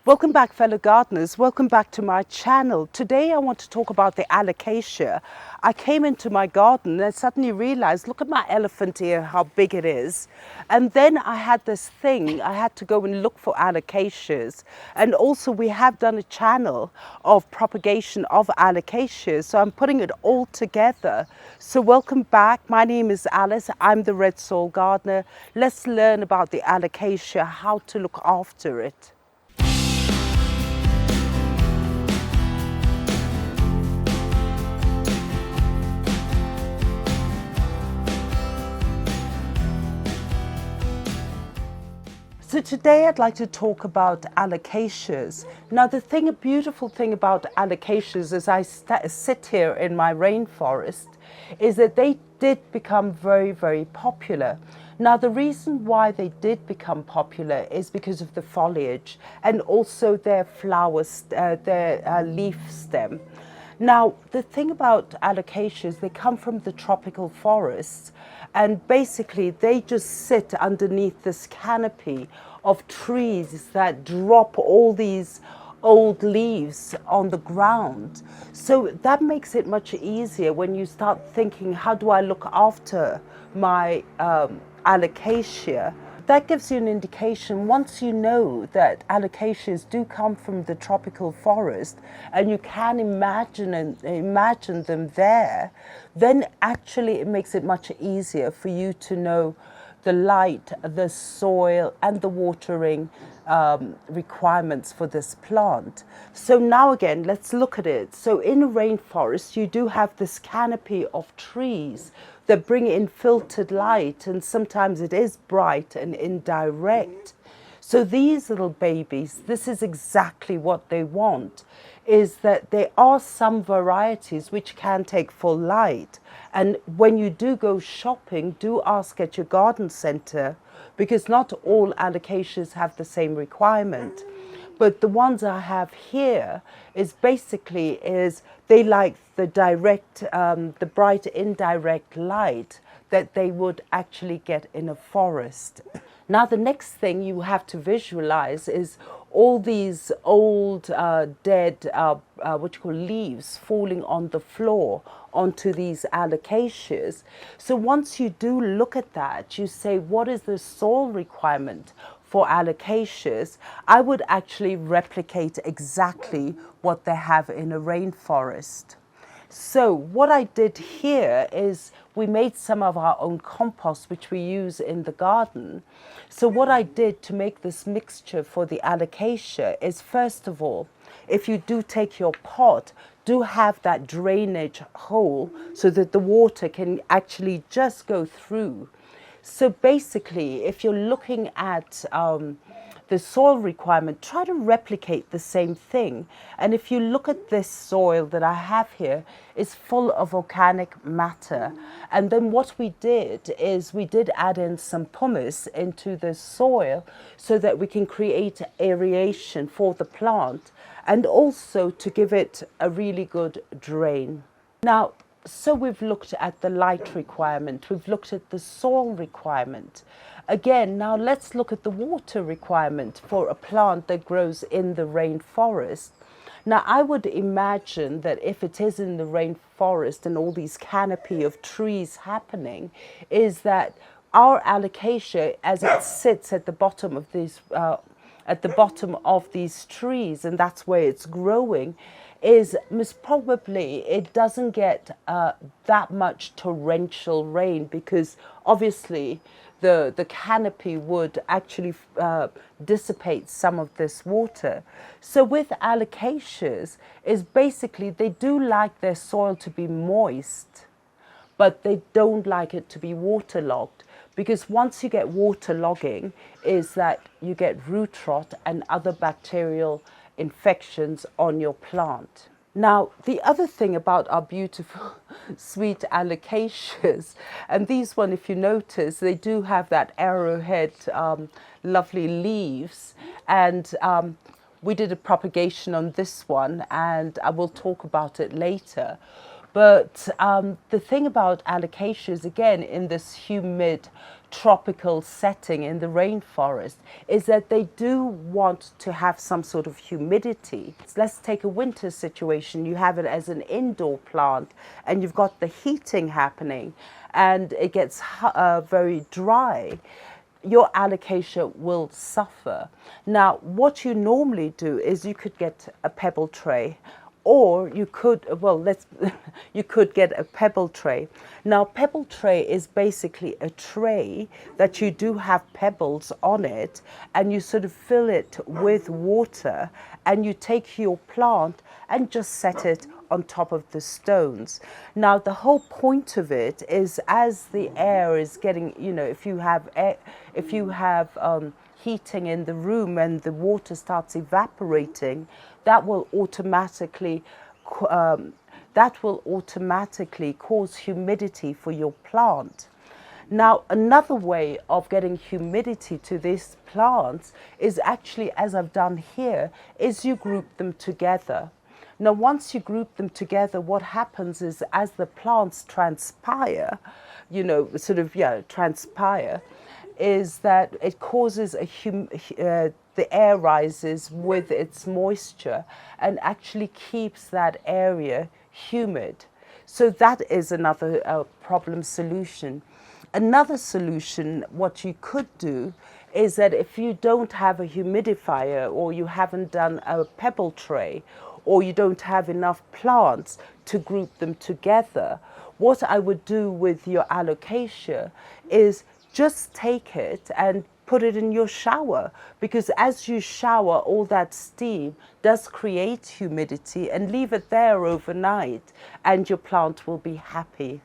Welcome back, fellow gardeners. Welcome back to my channel. Today I want to talk about the Alocasia. I came into my garden and suddenly realized, look at my elephant here, how big it is. And then I had this thing, I had to go and look for Alocasias. And also we have done a channel of propagation of Alocasias. So I'm putting it all together. So welcome back. My name is Alice. I'm the Red Soil Gardener. Let's learn about the Alocasia, how to look after it. So today I'd like to talk about Alocasias. Now the beautiful thing about Alocasias as I sit here in my rainforest is that they did become very, very popular. Now the reason why they did become popular is because of the foliage and also their flowers, their leaf stem. Now, the thing about Alocasias, they come from the tropical forests, and basically they just sit underneath this canopy of trees that drop all these old leaves on the ground. So that makes it much easier when you start thinking, how do I look after my Alocasia? That gives you an indication. Once you know that Alocasias do come from the tropical forest and you can imagine them there, then actually it makes it much easier for you to know the light, the soil and the watering requirements for this plant. So now again, let's look at it. So in a rainforest, you do have this canopy of trees that bring in filtered light, and sometimes it is bright and indirect. So these little babies, this is exactly what they want, is that there are some varieties which can take full light. And when you do go shopping, do ask at your garden center, because not all Alocasias have the same requirement. But the ones I have here is they like the direct, the bright indirect light that they would actually get in a forest. Now the next thing you have to visualize is all these old dead leaves falling on the floor onto these Alocasias. So once you do look at that, you say, what is the soil requirement for Alocasias? I would actually replicate exactly what they have in a rainforest. So what I did here is we made some of our own compost, which we use in the garden. So what I did to make this mixture for the Alocasia is, first of all, if you do take your pot, do have that drainage hole so that the water can actually just go through. So basically, if you're looking at the soil requirement, try to replicate the same thing. And if you look at this soil that I have here, it's full of organic matter. And then what we did is we did add in some pumice into the soil so that we can create aeration for the plant and also to give it a really good drain. Now, so we've looked at the light requirement, we've looked at the soil requirement. Again, now let's look at the water requirement for a plant that grows in the rainforest. Now I would imagine that if it is in the rainforest and all these canopy of trees happening, is that our Alocasia, as it sits at the bottom of these trees, and that's where it's growing, is most probably it doesn't get that much torrential rain, because obviously the canopy would actually dissipate some of this water. So with Alocasias is basically they do like their soil to be moist, but they don't like it to be waterlogged, because once you get waterlogging is that you get root rot and other bacterial infections on your plant. Now, the other thing about our beautiful, sweet Alocasias, and these one, if you notice, they do have that arrowhead, lovely leaves, and we did a propagation on this one, and I will talk about it later. But the thing about alocasias, again, in this humid tropical setting in the rainforest, is that they do want to have some sort of humidity. Let's take a winter situation. You have it as an indoor plant and you've got the heating happening and it gets very dry. Your alocasia will suffer. Now, what you normally do is you could get a pebble tray, or you could, you could get a pebble tray. Now, pebble tray is basically a tray that you do have pebbles on it, and you sort of fill it with water, and you take your plant and just set it on top of the stones. Now, the whole point of it is, as the air is getting, if you have heating in the room and the water starts evaporating, that will automatically cause humidity for your plant. Now, another way of getting humidity to these plants is actually, as I've done here, is you group them together. Now, once you group them together, what happens is, as the plants transpire, transpire, is that it causes the air rises with its moisture and actually keeps that area humid. So that is another problem solution. Another solution, what you could do, is that if you don't have a humidifier, or you haven't done a pebble tray, or you don't have enough plants to group them together, what I would do with your alocasia is just take it and put it in your shower, because as you shower, all that steam does create humidity, and leave it there overnight and your plant will be happy.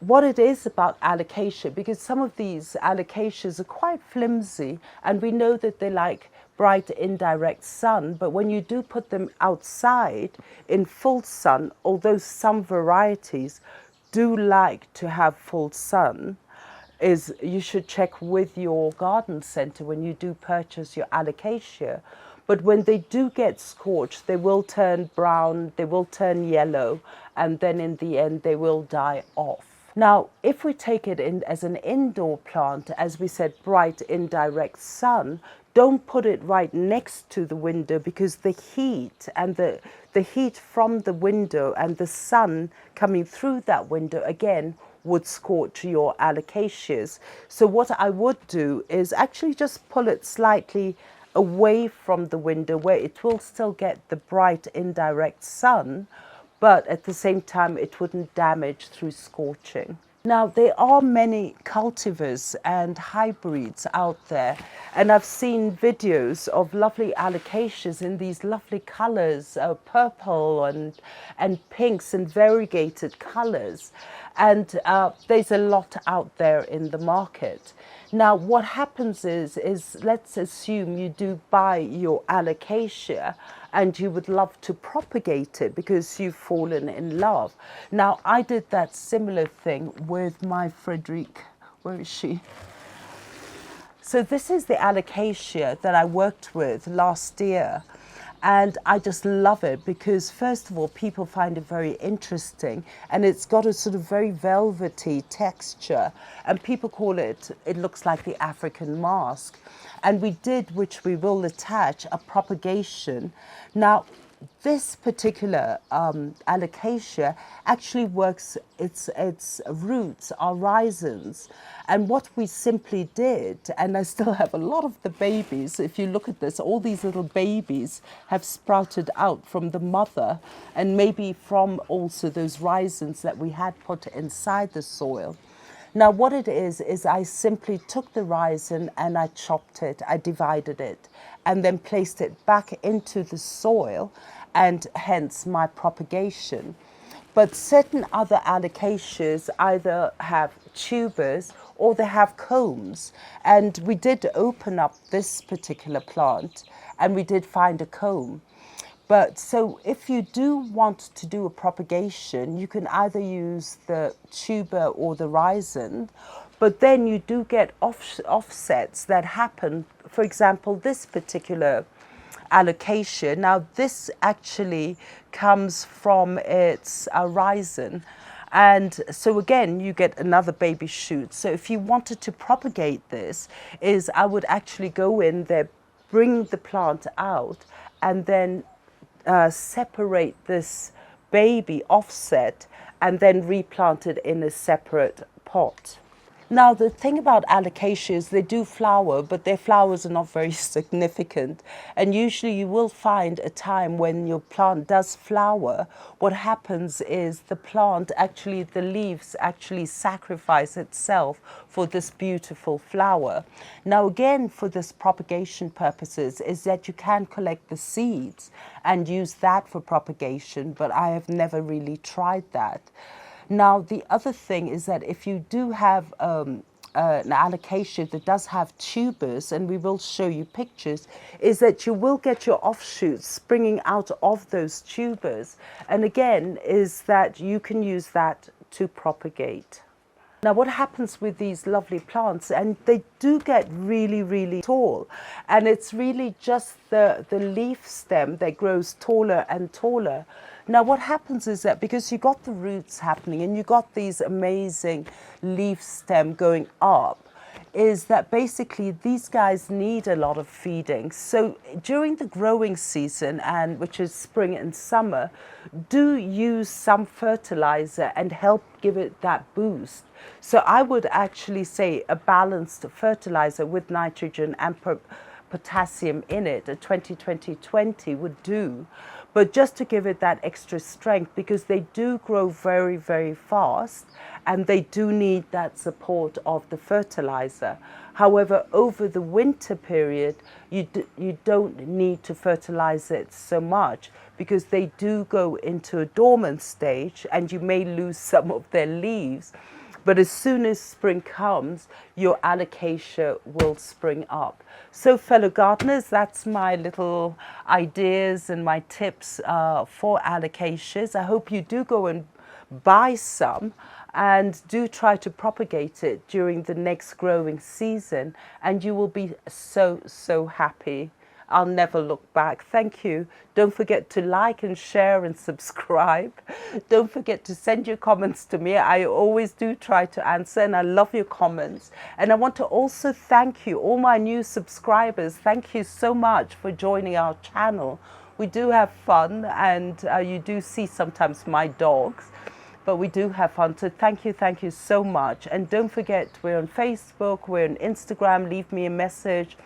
What it is about alocasia, because some of these alocasias are quite flimsy, and we know that they like bright indirect sun, but when you do put them outside in full sun, although some varieties do like to have full sun, is you should check with your garden center when you do purchase your alocasia. But when they do get scorched, they will turn brown, they will turn yellow, and then in the end they will die off. Now, if we take it in as an indoor plant, as we said, bright indirect sun, don't put it right next to the window, because the heat and the heat from the window and the sun coming through that window again would scorch your alocasias. So what I would do is actually just pull it slightly away from the window, where it will still get the bright indirect sun, but at the same time it wouldn't damage through scorching. Now, there are many cultivars and hybrids out there, and I've seen videos of lovely alocasias in these lovely colors, purple and pinks and variegated colors. And there's a lot out there in the market. Now, what happens is let's assume you do buy your alocasia and you would love to propagate it because you've fallen in love. Now, I did that similar thing with my Frederick. Where is she? So this is the alocasia that I worked with last year. And I just love it because, first of all, people find it very interesting, and it's got a sort of very velvety texture, and people call it looks like the African mask. And we did, which we will attach, a propagation. Now, this particular alocasia actually works, its roots are rhizins. And what we simply did, and I still have a lot of the babies, if you look at this, all these little babies have sprouted out from the mother, and maybe from also those rhizins that we had put inside the soil. Now, what it is I simply took the rhizin and I chopped it, I divided it, and then placed it back into the soil, and hence my propagation. But certain other alocasias either have tubers or they have combs. And we did open up this particular plant and we did find a comb. But so if you do want to do a propagation, you can either use the tuber or the rhizin, but then you do get offsets that happen. For example, this particular Alocasia. Now this actually comes from its rhizome. And so again, you get another baby shoot. So if you wanted to propagate this, I would actually go in there, bring the plant out, and then separate this baby offset and then replant it in a separate pot. Now, the thing about alocasia is they do flower, but their flowers are not very significant. And usually you will find a time when your plant does flower, what happens is the plant actually, the leaves actually sacrifice itself for this beautiful flower. Now, again, for this propagation purposes, is that you can collect the seeds and use that for propagation, but I have never really tried that. Now, the other thing is that if you do have an alocasia that does have tubers, and we will show you pictures, is that you will get your offshoots springing out of those tubers. And again, is that you can use that to propagate. Now, what happens with these lovely plants, and they do get really, really tall, and it's really just the leaf stem that grows taller and taller. Now, what happens is that because you got the roots happening and you got these amazing leaf stem going up, is that basically these guys need a lot of feeding. So during the growing season, and which is spring and summer, do use some fertilizer and help give it that boost. So I would actually say a balanced fertilizer with nitrogen and potassium in it, a 20-20-20 would do. But just to give it that extra strength, because they do grow very, very fast and they do need that support of the fertilizer. However, over the winter period, you don't need to fertilize it so much because they do go into a dormant stage and you may lose some of their leaves. But as soon as spring comes, your alocasia will spring up. So fellow gardeners, that's my little ideas and my tips for alocasias. I hope you do go and buy some and do try to propagate it during the next growing season, and you will be so, so happy. I'll never look back. Thank you. Don't forget to like and share and subscribe. Don't forget to send your comments to me. I always do try to answer, and I love your comments. And I want to also thank you, all my new subscribers. Thank you so much for joining our channel. We do have fun, and you do see sometimes my dogs, but we do have fun. So thank you so much. And don't forget, we're on Facebook, we're on Instagram. Leave me a message.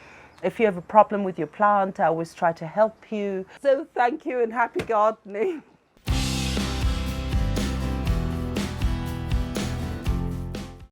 If you have a problem with your plant, I always try to help you. So thank you and happy gardening.